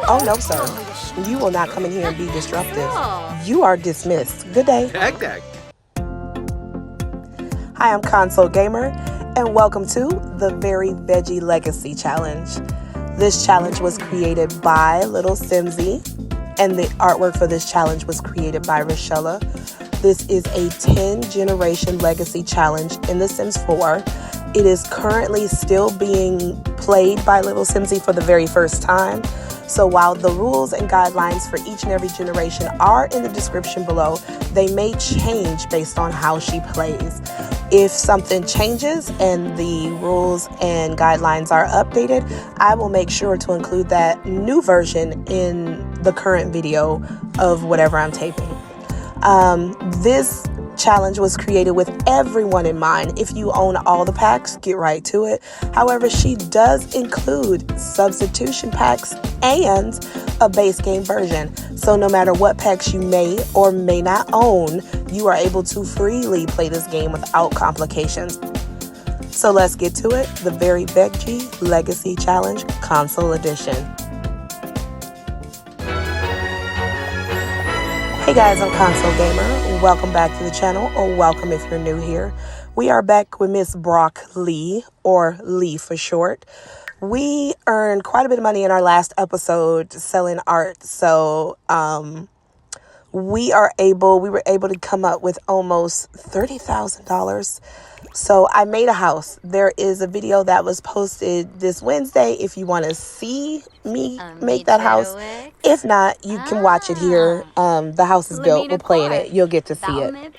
Oh, no, sir. You will not come in here and be disruptive. You are dismissed. Good day. Hi, I'm Console Gamer, and welcome to the Very Veggie Legacy Challenge. This challenge was created by little Simsie, and the artwork for this challenge was created by Rochella. This is a 10-generation legacy challenge in The Sims 4. It is currently still being played by little Simsie for the very first time. So while the rules and guidelines for each and every generation are in the description below, they may change based on how she plays. If something changes and the rules and guidelines are updated, I will make sure to include that new version in the current video of whatever I'm taping. This challenge was created with everyone in mind. If you own all the packs, get right to it. However, she does include substitution packs and a base game version. So no matter what packs you may or may not own, you are able to freely play this game without complications. So let's get to it. The Very Veggie Legacy Challenge Console Edition. Hey guys, I'm Console Gamer. Welcome back to the channel, or welcome if you're new here. We are back with Miss Leigh, or Leigh for short. We earned quite a bit of money in our last episode selling art, so we were able to come up with almost $30,000. So I made a house. There is a video that was posted this Wednesday if you want to see me make that house. If not, you can watch it here. The house is built. We'll play in it. You'll get to see it.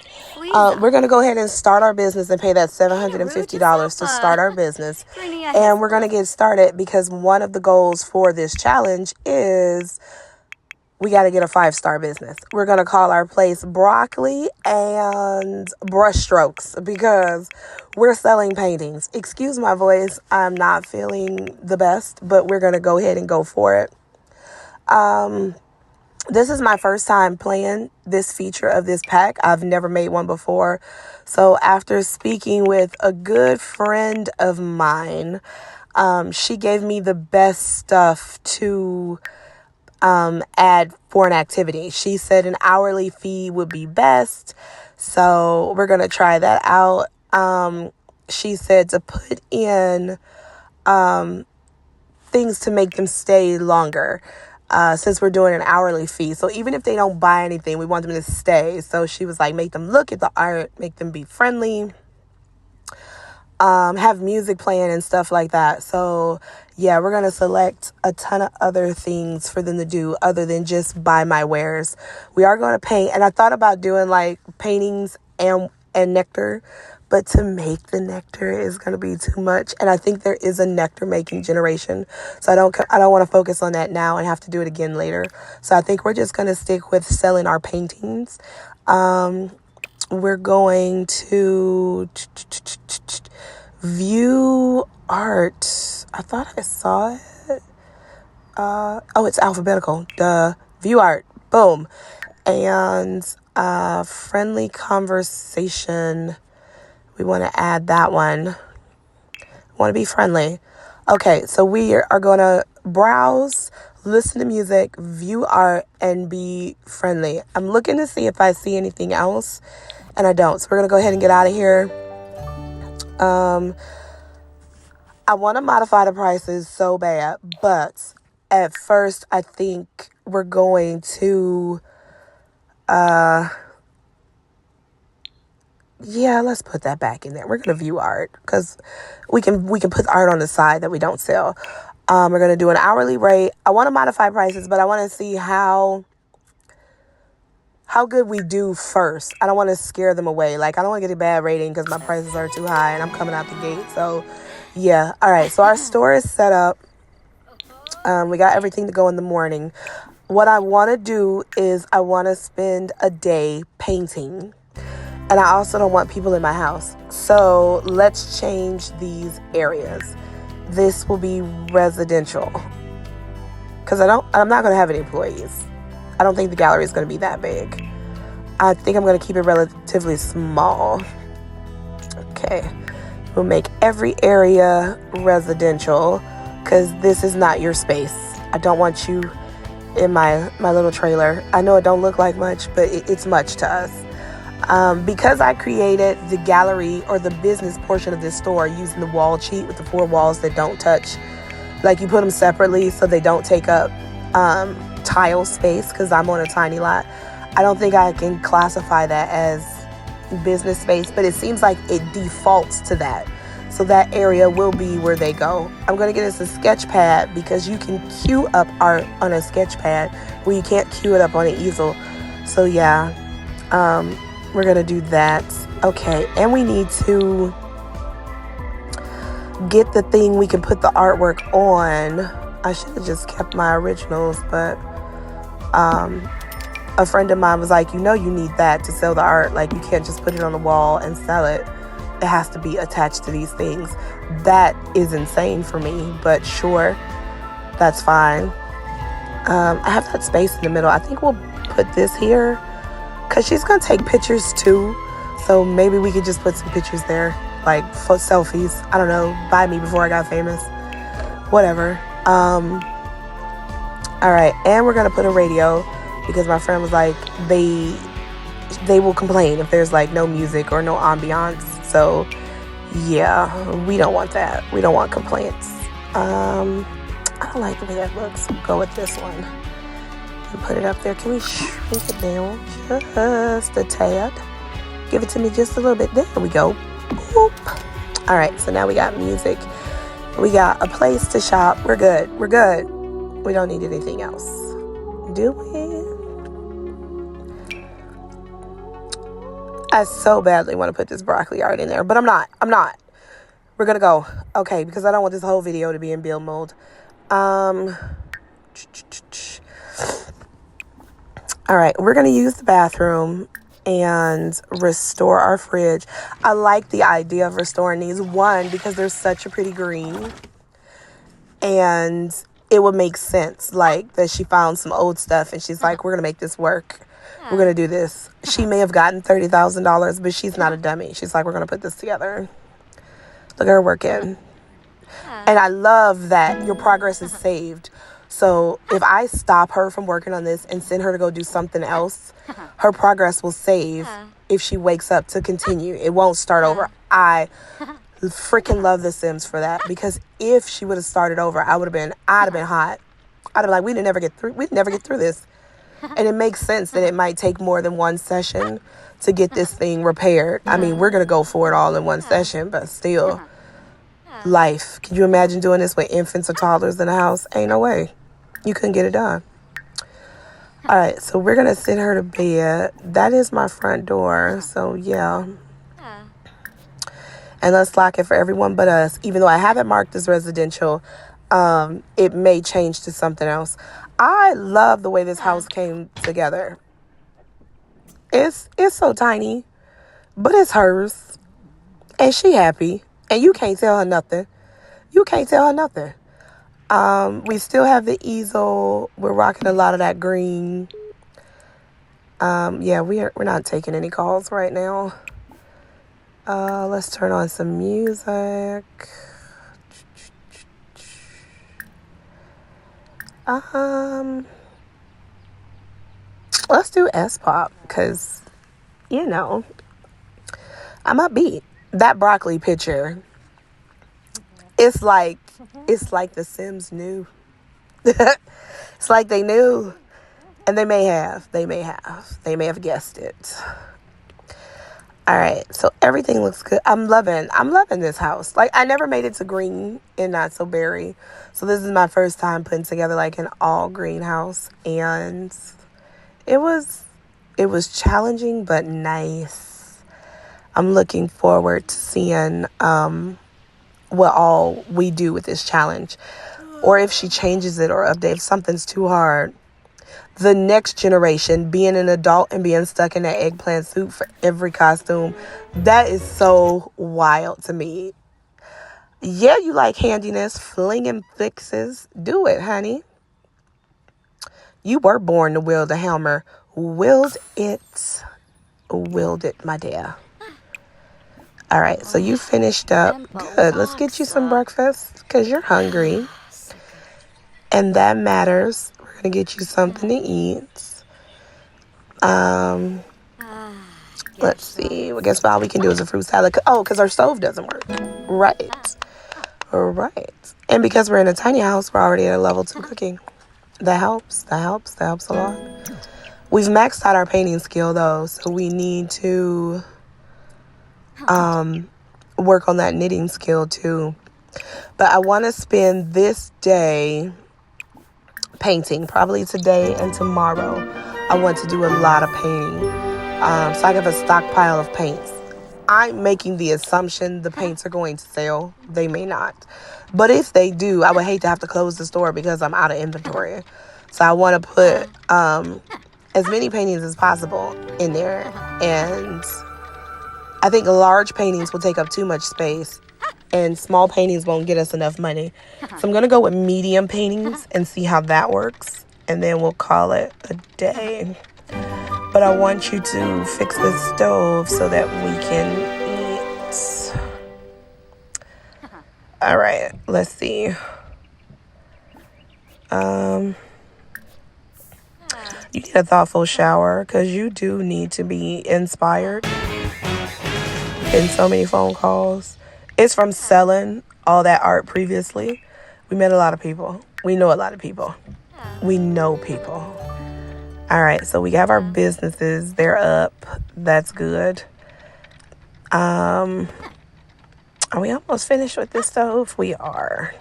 We're going to go ahead and start our business and pay that $750 to start our business. And we're going to get started because one of the goals for this challenge is we got to get a 5-star business. We're going to call our place Broccoli and Brushstrokes because we're selling paintings. Excuse my voice. I'm not feeling the best, but we're going to go ahead and go for it. This is my first time playing this feature of this pack. I've never made one before. So after speaking with a good friend of mine, she gave me the best stuff to add for an activity. She said an hourly fee would be best. So we're going to try that out. She said to put in things to make them stay longer. Since we're doing an hourly fee. So even if they don't buy anything, we want them to stay. So she was like, make them look at the art, make them be friendly, have music playing and stuff like that. So yeah, we're going to select a ton of other things for them to do other than just buy my wares. We are going to paint. And I thought about doing like paintings and nectar, but to make the nectar is going to be too much. And I think there is a nectar making generation. So I don't want to focus on that now and have to do it again later. So I think we're just going to stick with selling our paintings. We're going to view art. I thought I saw it. Oh, it's alphabetical. Duh. View art. Boom. And friendly conversation. We want to add that one. Want to be friendly. Okay, so we are going to browse, listen to music, view art, and be friendly. I'm looking to see if I see anything else, and I don't. So we're going to go ahead and get out of here. I want to modify the prices so bad, but at first I think we're going to... yeah, let's put that back in there. We're going to view art because we can put art on the side that we don't sell. We're going to do an hourly rate. I want to modify prices, but I want to see how good we do first. I don't want to scare them away. Like, I don't want to get a bad rating because my prices are too high and I'm coming out the gate. So, yeah. All right. So our store is set up. We got everything to go in the morning. What I want to do is I want to spend a day painting. And I also don't want people in my house. So let's change these areas. This will be residential. Because I'm not going to have any employees. I don't think the gallery is going to be that big. I think I'm going to keep it relatively small. Okay. We'll make every area residential. Because this is not your space. I don't want you in my little trailer. I know it don't look like much, but it's much to us. Because I created the gallery or the business portion of this store using the wall cheat with the 4 walls that don't touch. Like, you put them separately so they don't take up tile space, because I'm on a tiny lot. I don't think I can classify that as business space, but it seems like it defaults to that. So that area will be where they go. I'm going to get us a sketch pad, because you can queue up art on a sketch pad where you can't queue it up on an easel. So yeah, we're going to do that. Okay, and we need to get the thing we can put the artwork on. I should have just kept my originals, but a friend of mine was like, you need that to sell the art. Like, you can't just put it on the wall and sell it. It has to be attached to these things. That is insane for me, but sure, that's fine. I have that space in the middle. I think we'll put this here, because she's going to take pictures too. So maybe we could just put some pictures there, like for selfies. I don't know, by me before I got famous. Whatever. All right, and we're going to put a radio, because my friend was like, they will complain if there's like no music or no ambiance. So yeah, we don't want that. We don't want complaints. I don't like the way that looks. We'll go with this one and put it up there. Can we shrink it down just a tad? Give it to me just a little bit. There we go. Boop. All right, so now we got music. We got a place to shop. We're good. We're good. We don't need anything else, do we? I so badly want to put this broccoli art in there, but I'm not. We're going to go. Okay, because I don't want this whole video to be in build mode. All right, we're going to use the bathroom and restore our fridge. I like the idea of restoring these. One, because they're such a pretty green, and it would make sense, like, that she found some old stuff and she's like, we're going to make this work. We're going to do this. She may have gotten $30,000, but she's not a dummy. She's like, we're going to put this together. Look at her working. And I love that your progress is saved. So if I stop her from working on this and send her to go do something else, her progress will save if she wakes up to continue. It won't start over. I freaking love The Sims for that, because if she would have started over, I'd have been hot. I'd have been like, we'd never get through this. And it makes sense that it might take more than one session to get this thing repaired. I mean, we're going to go for it all in one session, but still, life. Can you imagine doing this with infants or toddlers in the house? Ain't no way. You couldn't get it done. All right, so we're going to send her to bed. That is my front door, so yeah. And let's lock it for everyone but us. Even though I have it marked as residential, it may change to something else. I love the way this house came together. It's so tiny, but it's hers. And she happy. And you can't tell her nothing. We still have the easel. We're rocking a lot of that green. Yeah, we're not taking any calls right now. Let's turn on some music. Let's do S-pop, because, I'm upbeat. That broccoli picture, it's like The Sims knew. It's like they knew, and they may have guessed it. All right, so everything looks good. I'm loving this house. Like, I never made it to green and not so berry. So this is my first time putting together like an all green house, and it was challenging but nice. I'm looking forward to seeing what all we do with this challenge, or if she changes it or updates. Something's too hard. The next generation, being an adult and being stuck in that eggplant suit for every costume, that is so wild to me. Yeah, you like handiness, flinging fixes. Do it, honey. You were born to wield a hammer. Wield it, my dear. All right, so you finished up. Good. Let's get you some breakfast, because you're hungry. And that matters. We're going to get you something to eat. Let's see. I guess all we can do is a fruit salad. Oh, because our stove doesn't work. Right. Right. And because we're in a tiny house, we're already at a level 2 cooking. That helps. That helps a lot. We've maxed out our painting skill, though, so we need to work on that knitting skill, too. But I want to spend this day painting, probably today and tomorrow. I want to do a lot of painting. So I have a stockpile of paints. I'm making the assumption the paints are going to sell. They may not. But if they do, I would hate to have to close the store because I'm out of inventory. So I want to put as many paintings as possible in there. And I think large paintings will take up too much space. And small paintings won't get us enough money. So I'm going to go with medium paintings and see how that works. And then we'll call it a day. But I want you to fix this stove so that we can eat. All right, let's see. You need a thoughtful shower because you do need to be inspired. Getting so many phone calls. It's from selling all that art previously. We met a lot of people. We know a lot of people. We know people. All right, so we have our businesses. They're up. That's good. Are we almost finished with this stove? We are.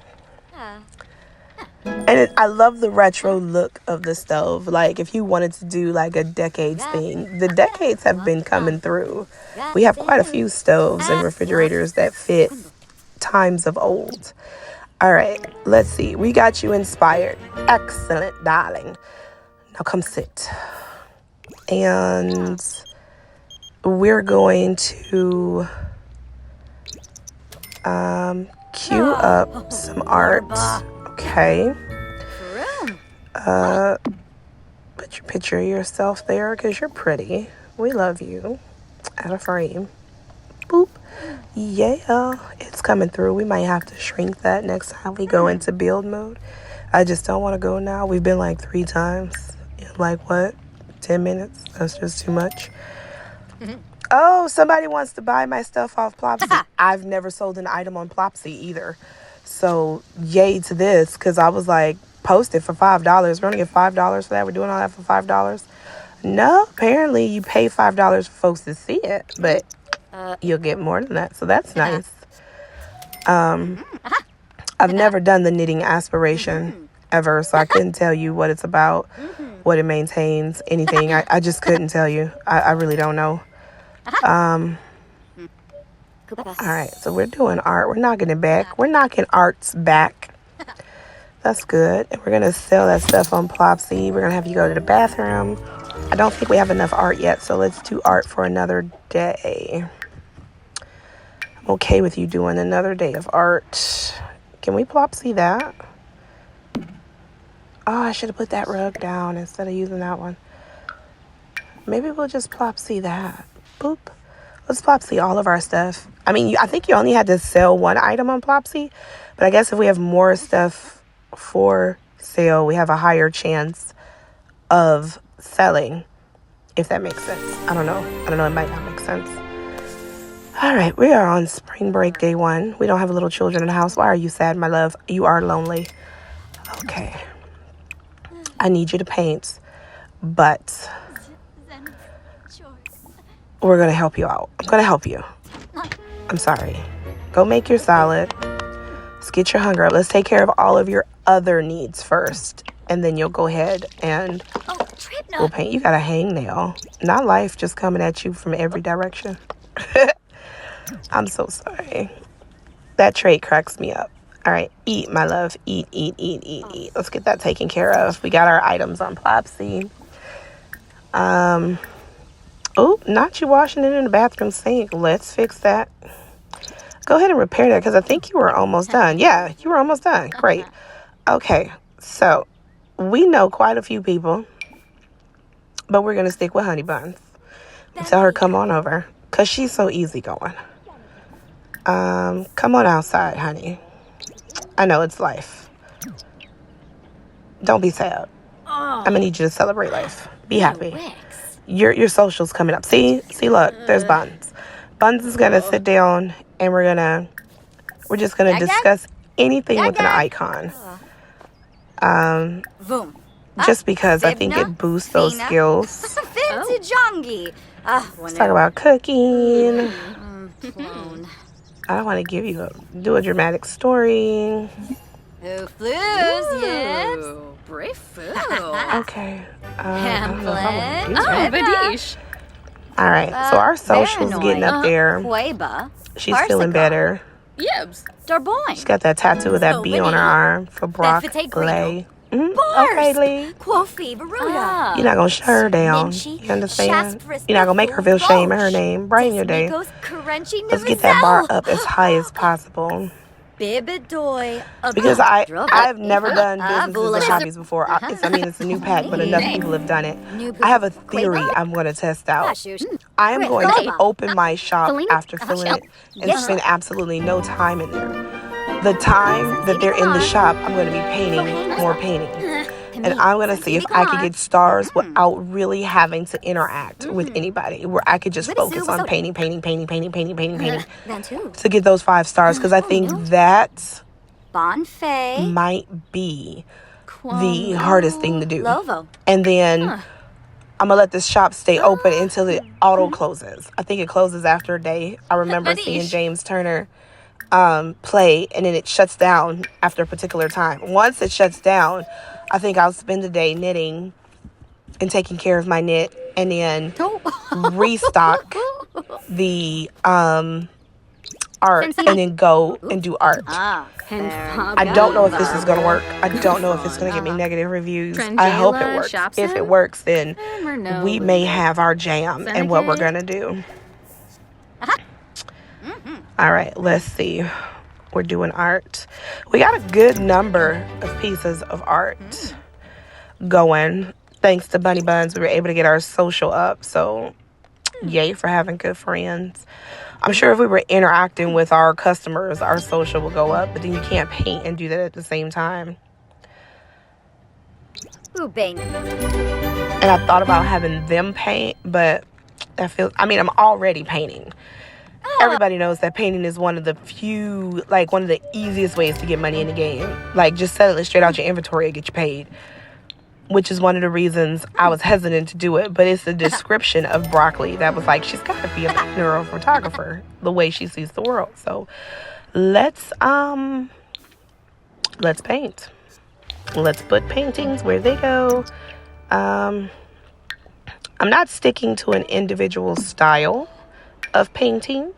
And I love the retro look of the stove. Like, if you wanted to do, like, a decades thing, the decades have been coming through. We have quite a few stoves and refrigerators that fit times of old. All right, let's see. We got you inspired. Excellent, darling. Now come sit. And we're going to cue up some art. Okay. Put your picture of yourself there because you're pretty. We love you. Out of frame. Boop. Yeah, it's coming through. We might have to shrink that next time we go into build mode. I just don't want to go now. We've been like 3 times in like, what, 10 minutes? That's just too much. Oh, somebody wants to buy my stuff off Plopsy. I've never sold an item on Plopsy either. So, yay to this, because I was like, post it for $5. We're going to get $5 for that. We're doing all that for $5. No, apparently you pay $5 for folks to see it, but you'll get more than that. So that's nice. I've never done the knitting aspiration ever, so I couldn't tell you what it's about, what it maintains, anything. I just couldn't tell you. I really don't know. All right, so we're doing art. We're knocking it back. We're knocking arts back. That's good. And we're going to sell that stuff on Plopsy. We're going to have you go to the bathroom. I don't think we have enough art yet, so let's do art for another day. I'm okay with you doing another day of art. Can we Plopsy that? Oh, I should have put that rug down instead of using that one. Maybe we'll just Plopsy that. Boop. Let's Plopsy all of our stuff. I mean, I think you only had to sell one item on Plopsy, but I guess if we have more stuff for sale, we have a higher chance of selling, if that makes sense. I don't know. It might not make sense. All right, we are on spring break day 1. We don't have little children in the house. Why are you sad, my love? You are lonely. Okay. I need you to paint, but we're going to help you out. I'm going to help you. I'm sorry. Go make your salad. Let's get your hunger up. Let's take care of all of your other needs first, and then you'll go ahead and we'll paint. You got a hangnail. Not life just coming at you from every direction. I'm so sorry. That trait cracks me up. All right, eat, my love. Eat. Let's get that taken care of. We got our items on Plopsy. Oh, not you washing it in the bathroom sink. Let's fix that. Go ahead and repair that because I think you were almost done. Yeah, you were almost done. Great. Okay, so we know quite a few people, but we're going to stick with Honey Buns. Tell her come on over because she's so easygoing. Come on outside, honey. I know it's life. Don't be sad. I'm gonna need you to celebrate life. Be happy. Your social's coming up. See, look, there's Buns. Buns is gonna sit down and we're just gonna discuss anything with an icon. Just because I think it boosts those skills. Let's talk about cooking. I don't want to give you do a dramatic story. Okay. I don't know if I want to do that. All right. So our social's getting up there. She's feeling better. She's got that tattoo with that bee on her arm for broccoli. Okay, Leigh. You're not going to shut her down. You understand? You're not going to make her feel shame in her name. Brighten your day. Let's get that bar up as high as possible. Because I've never done businesses and hobbies before. It's a new pack, but enough people have done it. I have a theory I'm going to test out. I am going to open my shop after filling it and spend absolutely no time in there. The time that they're in the shop, I'm going to be painting more painting. And I'm going to see if I could get stars without really having to interact with anybody. Where I could just focus on painting. To get those 5 stars. Because I think that might be the hardest thing to do. And then I'm going to let this shop stay open until it auto closes. I think it closes after a day. I remember seeing James Turner play, and then it shuts down after a particular time. Once it shuts down, I think I'll spend the day knitting and taking care of my knit, and then restock the art, and then go and do art. I don't know if this is going to work. I don't know if it's going to get me negative reviews. I hope it works. If it works, then we may have our jam and what we're going to do. All right, let's see. We're doing art. We got a good number of pieces of art going. Thanks to Bunny Buns, we were able to get our social up. So, yay for having good friends. I'm sure if we were interacting with our customers, our social will go up. But then you can't paint and do that at the same time. And I thought about having them paint, but I'm already painting. Everybody knows that painting is one of the easiest ways to get money in the game. Like, just sell it straight out your inventory and get you paid. Which is one of the reasons I was hesitant to do it. But it's the description of broccoli that was like, she's got to be a painter or a photographer, the way she sees the world. So, let's paint. Let's put paintings where they go. I'm not sticking to an individual style of painting.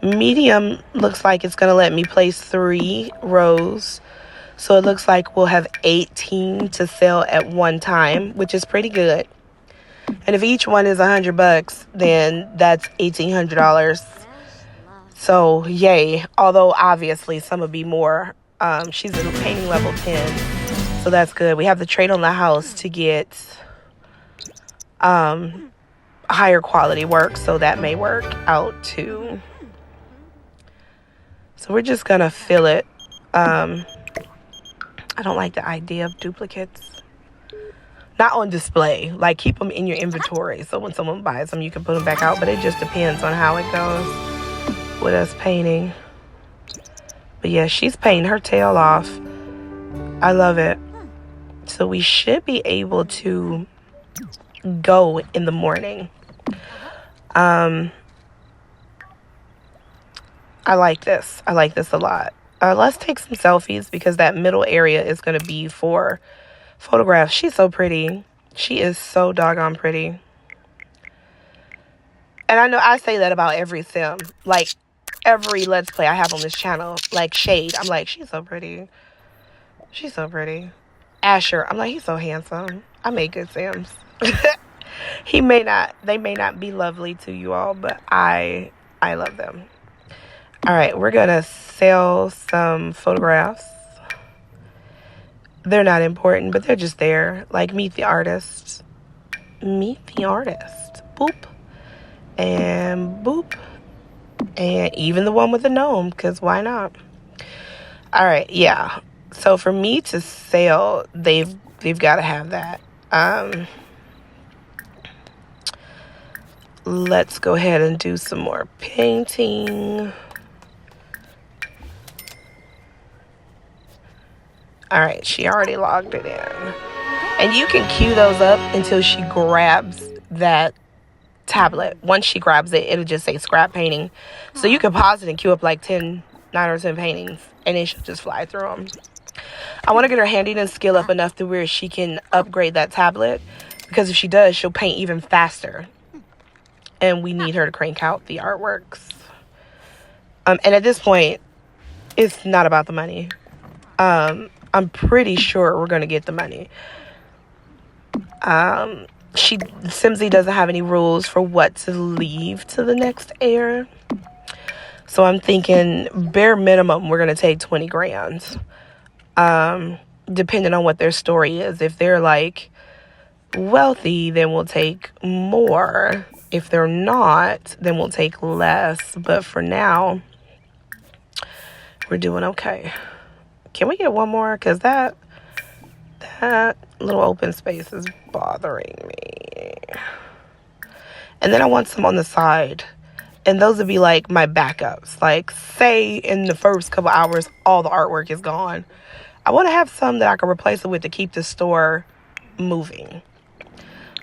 Medium looks like it's going to let me place 3 rows. So it looks like we'll have 18 to sell at one time, which is pretty good. And if each one is $100, then that's $1,800. So yay. Although obviously some would be more. She's in painting level 10. So that's good. We have the trade on the house to get higher quality work, so that may work out too. So we're just gonna fill it. I don't like the idea of duplicates. Not on display. Like, keep them in your inventory, so when someone buys them, you can put them back out. But it just depends on how it goes with us painting. But yeah, she's painting her tail off. I love it. So we should be able to go in the morning. I like this. I like this a lot. Let's take some selfies because that middle area is going to be for photographs. She's so pretty. She is so doggone pretty. And I know I say that about every sim. Like, every Let's Play I have on this channel. Like, Shade. I'm like, she's so pretty. She's so pretty. Asher. I'm like, he's so handsome. I make good sims. They may not be lovely to you all, but I love them. All right, we're gonna sell some photographs. They're not important, but they're just there. Like, meet the artist. Meet the artist. Boop. And boop. And even the one with the gnome, because why not? All right, yeah. So for me to sell, they've got to have that. Let's go ahead and do some more painting. All right, she already logged it in. And you can queue those up until she grabs that tablet. Once she grabs it, it'll just say scrap painting. So you can pause it and queue up like 9 or 10 paintings, and then she'll just fly through them. I want to get her handiness skill up enough to where she can upgrade that tablet, because if she does, she'll paint even faster. And we need her to crank out the artworks. And at this point, it's not about the money. I'm pretty sure we're going to get the money. Simsie doesn't have any rules for what to leave to the next heir. So I'm thinking bare minimum, we're going to take 20 grand. Depending on what their story is. If they're like wealthy, then we'll take more. If they're not, then we'll take less. But for now, we're doing okay. Can we get one more? Because that little open space is bothering me. And then I want some on the side. And those would be like my backups. Like, say in the first couple hours, all the artwork is gone. I want to have some that I can replace it with to keep the store moving.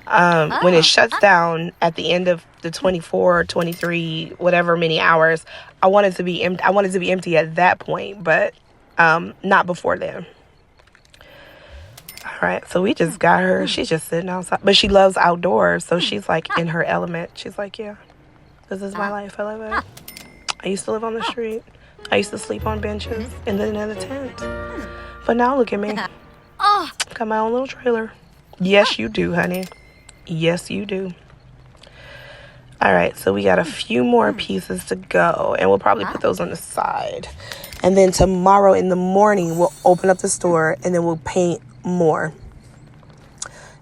When it shuts down at the end of the 24, 23, whatever many hours, I want it to be empty. I want it to be empty at that point, but not before then. All right, so we just got her. She's just sitting outside, but she loves outdoors, so she's like in her element. She's like, yeah, this is my life. I love it. I used to live on the street. I used to sleep on benches and then in a tent. But now look at me. Got my own little trailer. Yes, you do, honey. Yes, you do. All right, so we got a few more pieces to go, and we'll probably put those on the side. And then tomorrow in the morning, we'll open up the store, and then we'll paint more.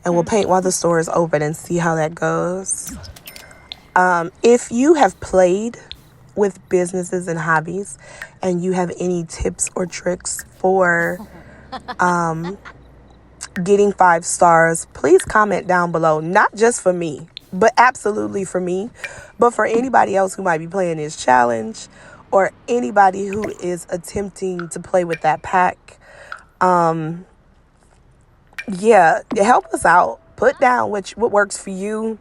And we'll paint while the store is open and see how that goes. If you have played with businesses and hobbies, and you have any tips or tricks for getting 5 stars, please comment down below. Not just for me, but absolutely for me, but for anybody else who might be playing this challenge, or anybody who is attempting to play with that pack. Yeah, help us out. Put down what works for you.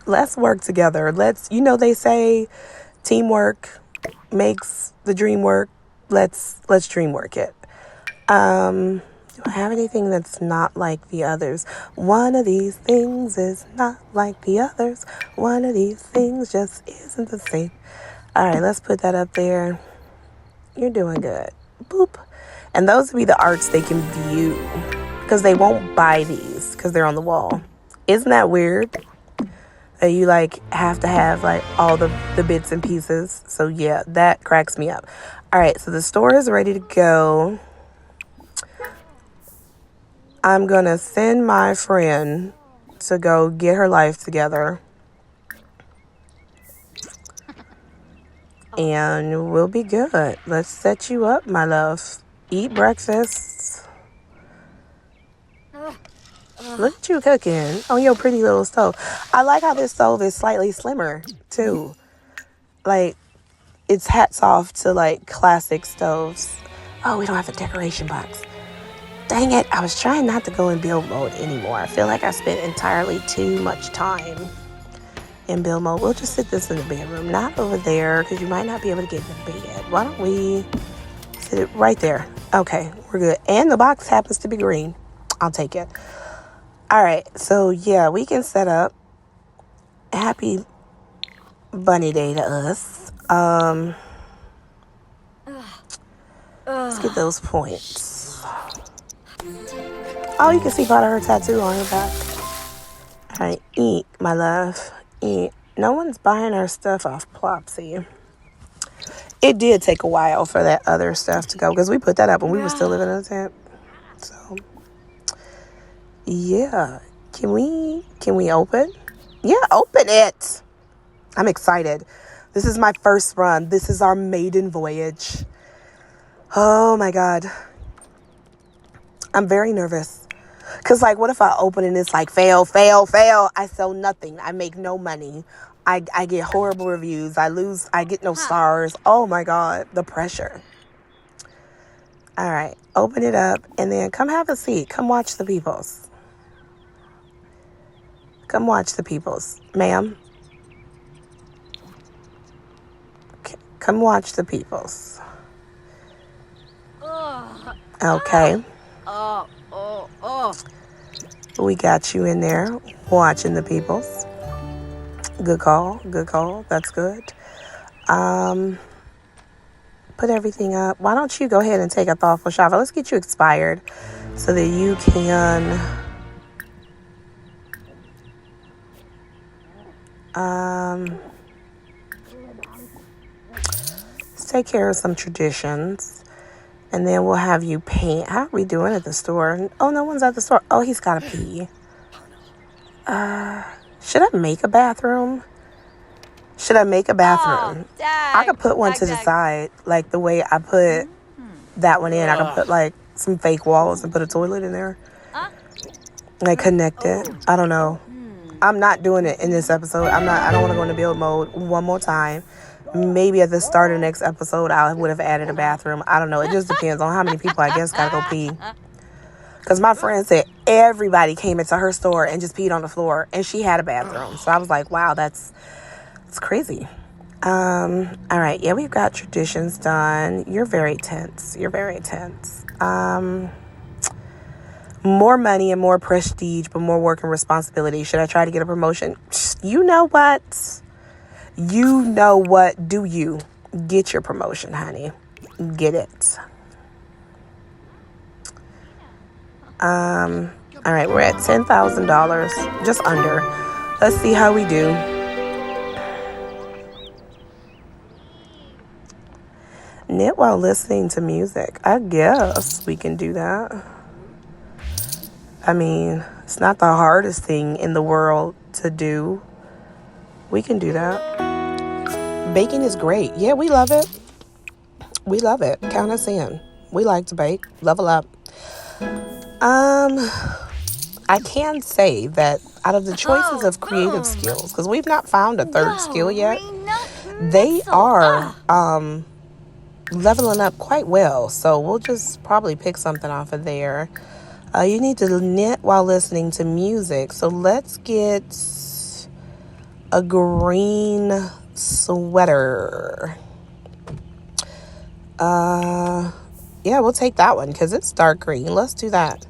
Let's work together. They say teamwork makes the dream work. Let's dream work it. Do I have anything that's not like the others? One of these things is not like the others. One of these things just isn't the same. All right, let's put that up there. You're doing good. Boop. And those would be the arts they can view, because they won't buy these because they're on the wall. Isn't that weird? That you have to have all the bits and pieces. So yeah, that cracks me up. All right, so the store is ready to go. I'm going to send my friend to go get her life together. And we'll be good. Let's set you up, my love. Eat breakfast. Look at you cooking on your pretty little stove. I like how this stove is slightly slimmer, too. It's hats off to, classic stoves. Oh, we don't have a decoration box. Dang it, I was trying not to go in build mode anymore. I feel like I spent entirely too much time in build mode. We'll just sit this in the bedroom, not over there, because you might not be able to get in the bed. Why don't we sit it right there? Okay, we're good. And the box happens to be green. I'll take it. All right, so yeah, we can set up. Happy bunny day to us. Let's get those points. Oh, you can see part of her tattoo on her back. All right, eat, my love. Eat. No one's buying our stuff off Plopsy. It did take a while for that other stuff to go, because we put that up when we were still living in a tent. So, yeah. Can we open? Yeah, open it. I'm excited. This is my first run. This is our maiden voyage. Oh, my God. I'm very nervous. Because, like, what if I open and it's like, fail, fail, fail? I sell nothing. I make no money. I get horrible reviews. I get no stars. Oh, my God. The pressure. All right. Open it up and then come have a seat. Come watch the peoples. Come watch the peoples. Ma'am. Come watch the peoples. Okay. We got you in there watching the peoples. Good call. Good call. That's good. Put everything up. Why don't you go ahead and take a thoughtful shower? Let's get you expired so that you can let's take care of some traditions. And then we'll have you paint. How are we doing at the store? Oh, no one's at the store. Oh, he's got to pee. Should I make a bathroom? Should I make a bathroom? I could put one to the side, like the way I put that one in. I could put like some fake walls and put a toilet in there. Like connect it. I don't know. I'm not doing it in this episode. I don't want to go into build mode one more time. Maybe at the start of the next episode, I would have added a bathroom. I don't know. It just depends on how many people, I guess, gotta go pee. Because my friend said everybody came into her store and just peed on the floor. And she had a bathroom. So I was like, wow, that's crazy. All right. Yeah, we've got traditions done. You're very tense. You're very tense. More money and more prestige, but more work and responsibility. Should I try to get a promotion? You know what? You know what? Do you get your promotion, honey? Get it. All right, we're at $10,000, just under. Let's see how we do. Knit while listening to music. I guess we can do that. I mean, it's not the hardest thing in the world to do. We can do that. Baking is great. Yeah, we love it. We love it. Count us in. We like to bake. Level up. I can say that out of the choices of creative skills, because we've not found a third skill yet, they are leveling up quite well. So we'll just probably pick something off of there. You need to knit while listening to music. So let's get a green sweater. Yeah, we'll take that one because it's dark green. Let's do that.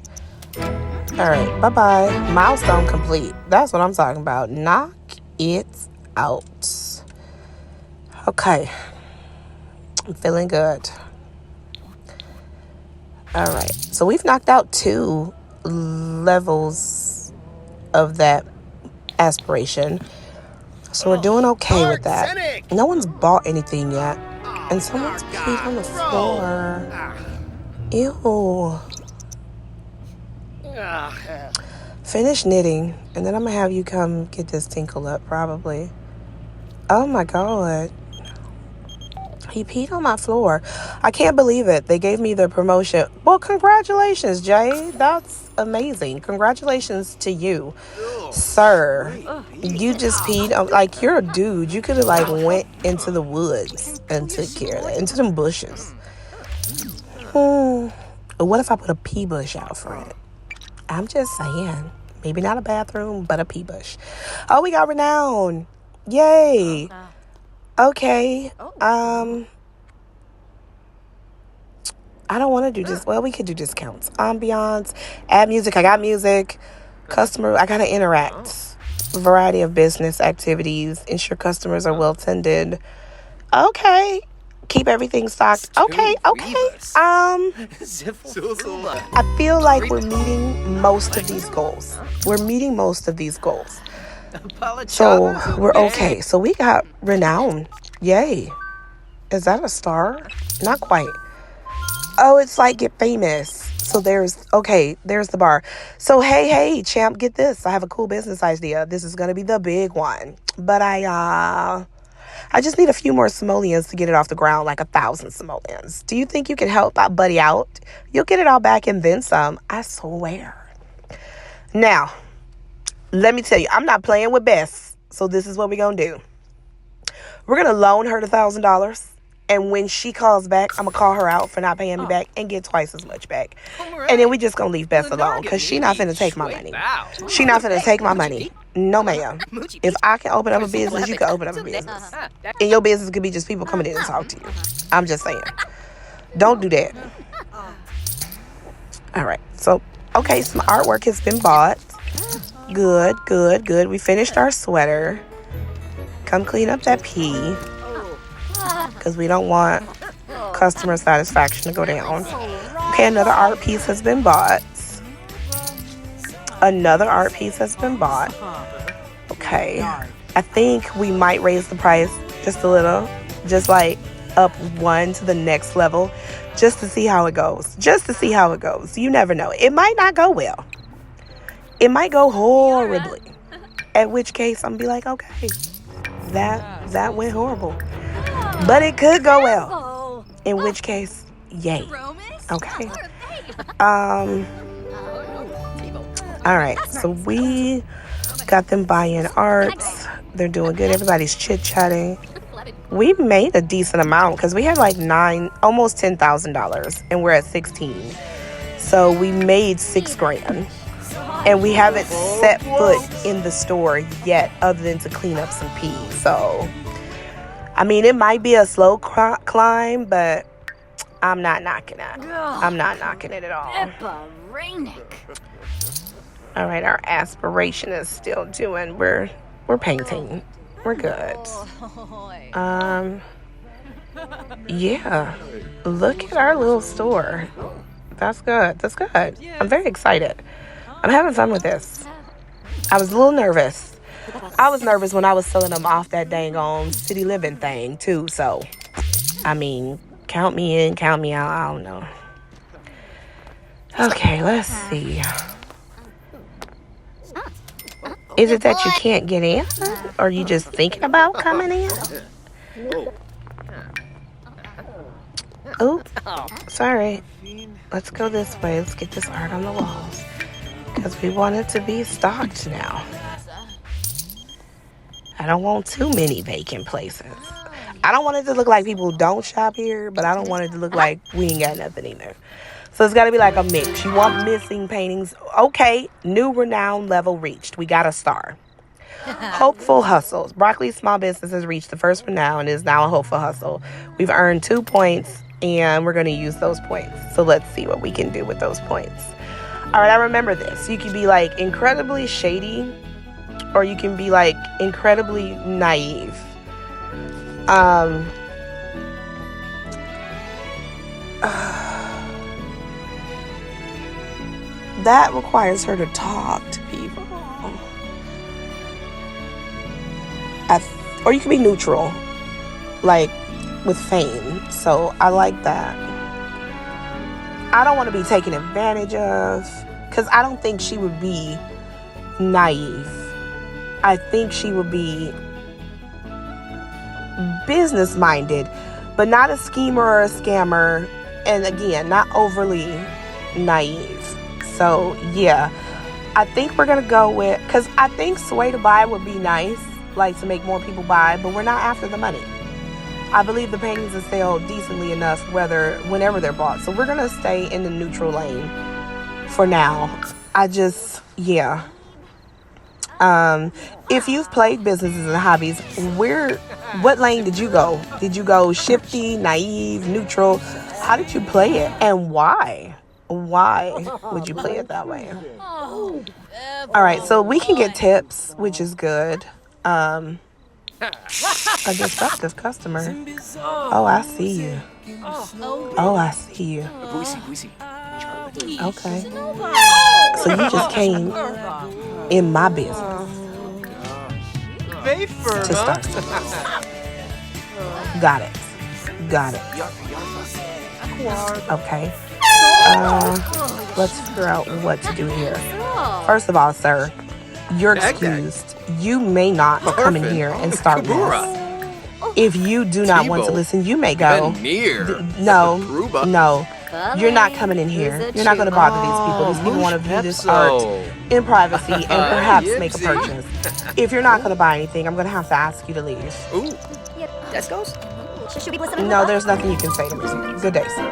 All right, bye-bye. Milestone complete. That's what I'm talking about. Knock it out. Okay. I'm feeling good. All right. So we've knocked out 2 levels of that aspiration. So we're doing okay with that. No one's bought anything yet. And someone's peed on the floor. Ew. Finish knitting. And then I'm going to have you come get this tinkle up, probably. Oh, my God. He peed on my floor. I can't believe it. They gave me the promotion. Well, congratulations, Jay. That's amazing. Congratulations to you, sir. You just peed on, like, you're a dude. You could have, like, went into the woods and took care of that, into them bushes. What if I put a pea bush out front? I'm just saying. Maybe not a bathroom, but a pea bush. Oh, we got renown. Yay. Okay. I don't want to do this. Well, we could do discounts. Ambiance, add music. I got music. Customer, I got to interact. Variety of business activities. Ensure customers are well tended. Okay. Keep everything stocked. Okay. I feel like we're meeting most of these goals. So we're okay. So we got renown. Yay. Is that a star? Not quite. Oh, it's like get famous. So there's the bar. So hey, champ, get this. I have a cool business idea. This is going to be the big one. But I I just need a few more simoleons to get it off the ground, like 1,000 simoleons. Do you think you can help our buddy out? You'll get it all back and then some, I swear. Now, let me tell you, I'm not playing with Bess, so this is what we're going to do. We're going to loan her the $1,000, and when she calls back, I'm going to call her out for not paying me back and get twice as much back. And then we just going to leave Bess alone, because she not finna take my money. She not finna take my money. No, ma'am. If I can open up a business, you can open up a business. And your business could be just people coming in and talk to you. I'm just saying. Don't do that. All right. So, okay, some artwork has been bought. Good, good, good. We finished our sweater. Come clean up that pee. Because we don't want customer satisfaction to go down. Okay, another art piece has been bought. Another art piece has been bought. Okay. I think we might raise the price just a little. Just like up one to the next level. Just to see how it goes. Just to see how it goes. You never know. It might not go well. It might go horribly. At which case, I'm going to be like, okay. That went horrible. But it could go well. In which case, yay. Okay. Alright, so we got them buying art. They're doing good. Everybody's chit-chatting. We made a decent amount because we had like almost $10,000 and we're at 16. So we made $6,000. And we haven't set foot in the store yet other than to clean up some pee. So, I mean, it might be a slow climb, but I'm not knocking it. I'm not knocking it at all. All right, our aspiration is still doing. We're painting. We're good. Yeah. Look at our little store. That's good. That's good. I'm very excited. I'm having fun with this. I was a little nervous. I was nervous when I was selling them off that dang on city living thing too. So, I mean, count me in, count me out. I don't know. Okay, let's see. Is it that you can't get in? Or are you just thinking about coming in? Oh, sorry. Let's go this way. Let's get this art on the walls. Because we want it to be stocked now. I don't want too many vacant places. I don't want it to look like people don't shop here, but I don't want it to look like we ain't got nothing either. So it's got to be like a mix. You want missing paintings? Okay, new renown level reached. We got a star. Hopeful hustles. Broccoli's small business has reached the first renown and is now a hopeful hustle. We've earned 2 points, and we're going to use those points. So let's see what we can do with those points. All right, I remember this. You can be like incredibly shady, or you can be like incredibly naive. That requires her to talk to people. Or you can be neutral, like with fame. So I like that. I don't want to be taken advantage of, because I don't think she would be naive. I think she would be business-minded, but not a schemer or a scammer, and again, not overly naive. So, yeah, I think we're going to go with, because I think sway to buy would be nice, like to make more people buy, but we're not after the money. I believe the paintings will sell decently enough whenever they're bought. So we're going to stay in the neutral lane for now. Yeah. If you've played businesses and hobbies, what lane did you go? Did you go shifty, naive, neutral? How did you play it? And why? Why would you play it that way? All right, so we can get tips, which is good. A disruptive customer. Oh, I see you. Oh, I see you. Okay. So you just came in my business to start business. Got it. Okay. Let's figure out what to do here. First of all, sir, you're excused. You may not come in here and start mess. If you do not want to listen, you may go. No, no. You're not coming in here. You're not going to bother these people. These people want to view this art in privacy and perhaps make a purchase. If you're not going to buy anything, I'm going to have to ask you to leave. Ooh, that goes. No, there's nothing you can say to me. Good day, sir.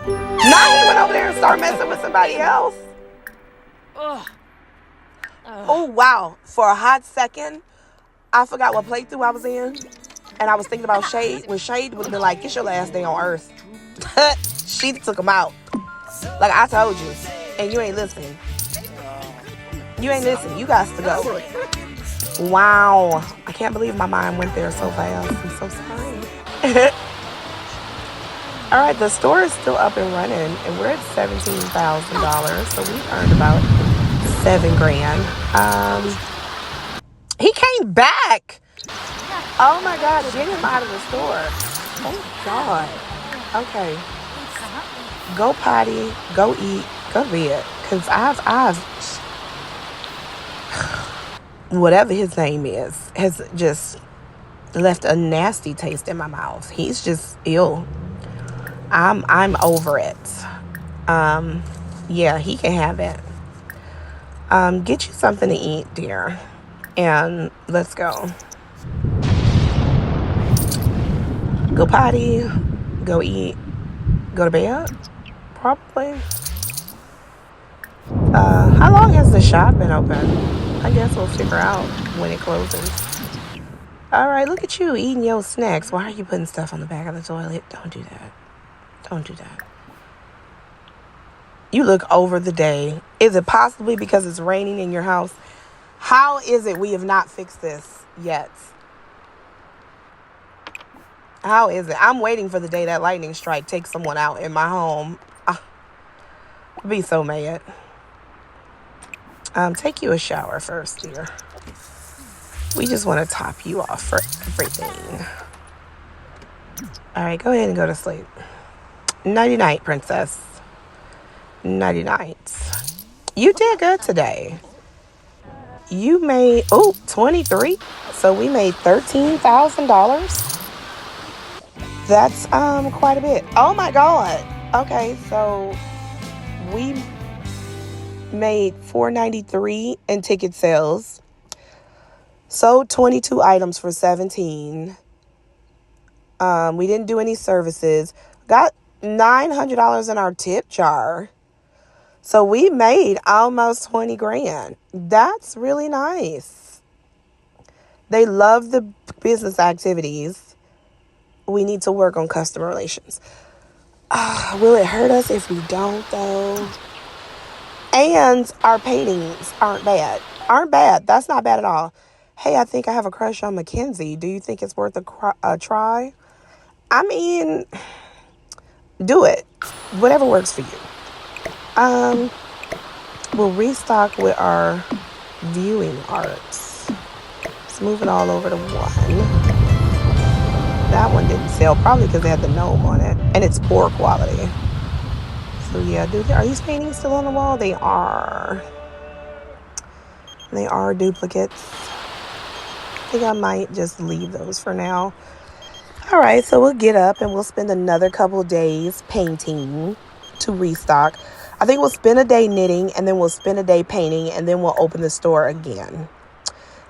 Nah, he went over there and started messing with somebody else. Oh, wow. For a hot second, I forgot what playthrough I was in. And I was thinking about Shade. When Shade would have been like, it's your last day on Earth. She took him out. Like I told you. And you ain't listening. You ain't listening. You got to go. Wow. I can't believe my mind went there so fast. I'm so sorry. All right, the store is still up and running, and we're at $17,000, so we earned about $7,000. He came back. Oh my God, get him out of the store. Oh God. Okay. Go potty, go eat, go to bed, cause I've whatever his name is has just left a nasty taste in my mouth. He's just ill. I'm over it. Yeah, he can have it. Get you something to eat, dear. And let's go. Go potty, go eat, go to bed, probably. How long has the shop been open? I guess we'll figure out when it closes. All right, look at you eating your snacks. Why are you putting stuff on the back of the toilet? Don't do that. Don't do that. You look over the day. Is it possibly because it's raining in your house? How is it we have not fixed this yet? How is it? I'm waiting for the day that lightning strike takes someone out in my home. I'll be so mad. Take you a shower first, dear. We just want to top you off for everything. All right, go ahead and go to sleep. Nighty-night, princess. Nighty-night. You did good today. You made, 23. So we made $13,000. That's quite a bit. Oh my God. Okay, so we made $493 in ticket sales. Sold 22 items for $17. We didn't do any services. Got $900 in our tip jar. So we made almost $20,000. That's really nice. They love the business activities. We need to work on customer relations. Will it hurt us if we don't, though? And our paintings aren't bad. That's not bad at all. Hey, I think I have a crush on Mackenzie. Do you think it's worth a try? I mean, do it. Whatever works for you. We'll restock with our viewing arts. Let's move it all over to one. That one didn't sell, probably because they had the gnome on it, and it's poor quality. So yeah, are these paintings still on the wall? They are. They are duplicates. I think I might just leave those for now. All right, so we'll get up and we'll spend another couple days painting to restock. I think we'll spend a day knitting, and then we'll spend a day painting, and then we'll open the store again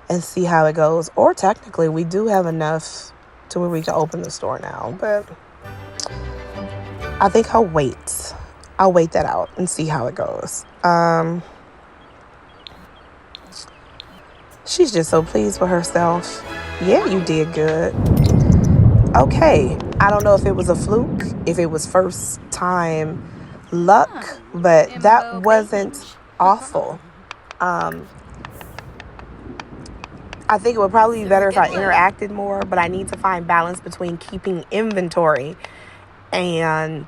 and see how it goes. Or technically, we do have enough to where we can open the store now, but I think I'll wait. I'll wait that out and see how it goes. She's just so pleased with herself. Yeah, you did good. Okay, I don't know if it was a fluke, if it was first time luck, but that wasn't awful. I think it would probably be better if I interacted more, but I need to find balance between keeping inventory and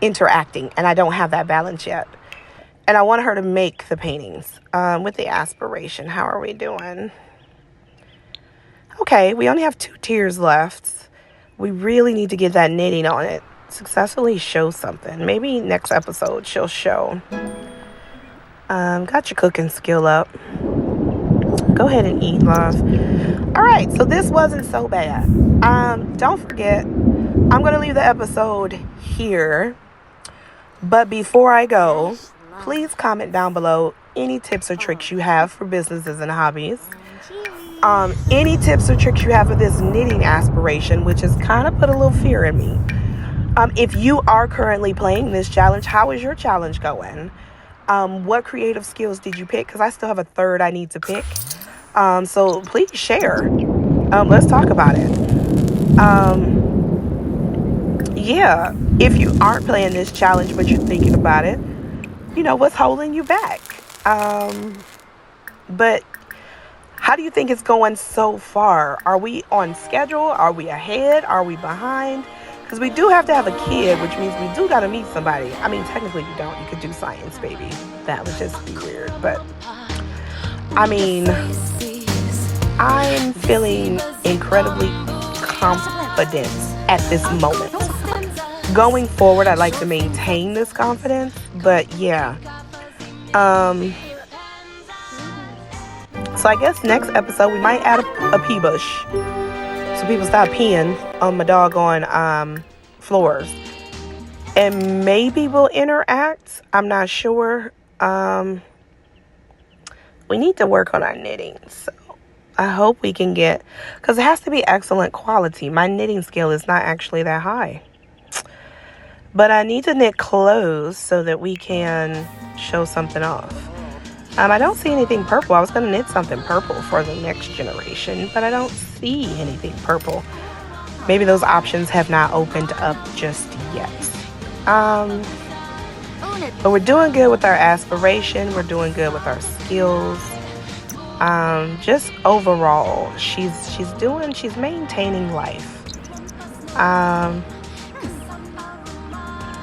interacting, and I don't have that balance yet. And I want her to make the paintings with the aspiration. How are we doing? Okay, we only have 2 tiers left. We really need to get that knitting on it. Successfully show something. Maybe next episode she'll show. Got your cooking skill up. Go ahead and eat, love. All right, so this wasn't so bad. Don't forget, I'm going to leave the episode here. But before I go, please comment down below any tips or tricks you have for businesses and hobbies. Any tips or tricks you have for this knitting aspiration, which has kind of put a little fear in me. If you are currently playing this challenge, how is your challenge going? What creative skills did you pick? Because I still have a third I need to pick. So please share. Let's talk about it. Yeah, if you aren't playing this challenge but you're thinking about it, what's holding you back? But how do you think it's going so far? Are we on schedule? Are we ahead? Are we behind? Because we do have to have a kid, which means we do got to meet somebody. I mean, technically you don't. You could do science, baby. That would just be weird. But, I mean, I'm feeling incredibly confident at this moment. Going forward, I'd like to maintain this confidence. But, yeah. So I guess next episode we might add a pee bush, so people stop peeing on my doggone floors, and maybe we'll interact. I'm not sure. We need to work on our knitting, so I hope we can get, because it has to be excellent quality. My knitting skill is not actually that high, but I need to knit clothes so that we can show something off. I don't see anything purple. I was going to knit something purple for the next generation, but I don't see anything purple. Maybe those options have not opened up just yet. But we're doing good with our aspiration. We're doing good with our skills. Just overall, she's maintaining life.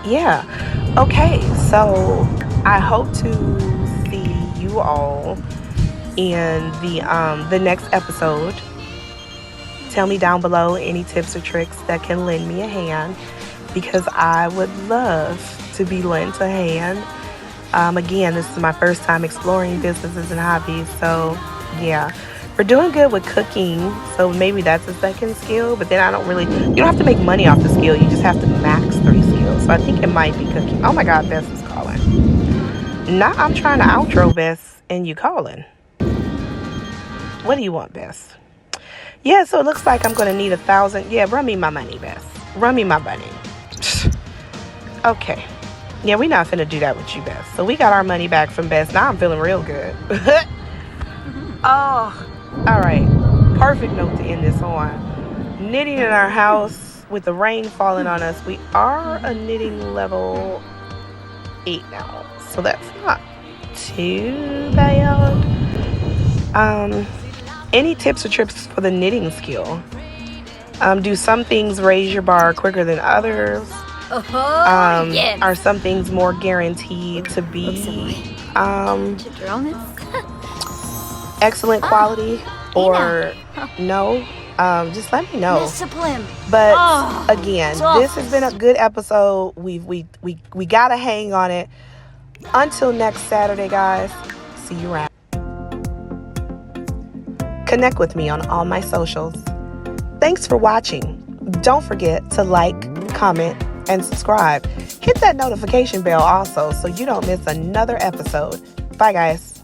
Yeah. Okay, so I hope to you all in the next episode. Tell me down below any tips or tricks that can lend me a hand, because I would love to be lent a hand. Again, this is my first time exploring businesses and hobbies, so yeah, we're doing good with cooking, so maybe that's a second skill. But then you don't have to make money off the skill, you just have to max 3 skills. So I think it might be cooking. Oh my god, Bess is calling. Now I'm trying to outro, Bess, and you calling. What do you want, Bess? Yeah, so it looks like I'm going to need 1,000. Yeah, run me my money, Bess. Run me my money. Okay. Yeah, we're not finna do that with you, Bess. So we got our money back from Bess. Now I'm feeling real good. Oh, all right. Perfect note to end this on. Knitting in our house with the rain falling on us. We are a knitting level 8 now. So that's not too bad. Any tips or tricks for the knitting skill? Do some things raise your bar quicker than others? Yes. Are some things more guaranteed to be excellent quality, or no? Just let me know. But again, this has been a good episode. We gotta hang on it. Until next Saturday, guys. See you around. Connect with me on all my socials. Thanks for watching. Don't forget to like, comment, and subscribe. Hit that notification bell also so you don't miss another episode. Bye, guys.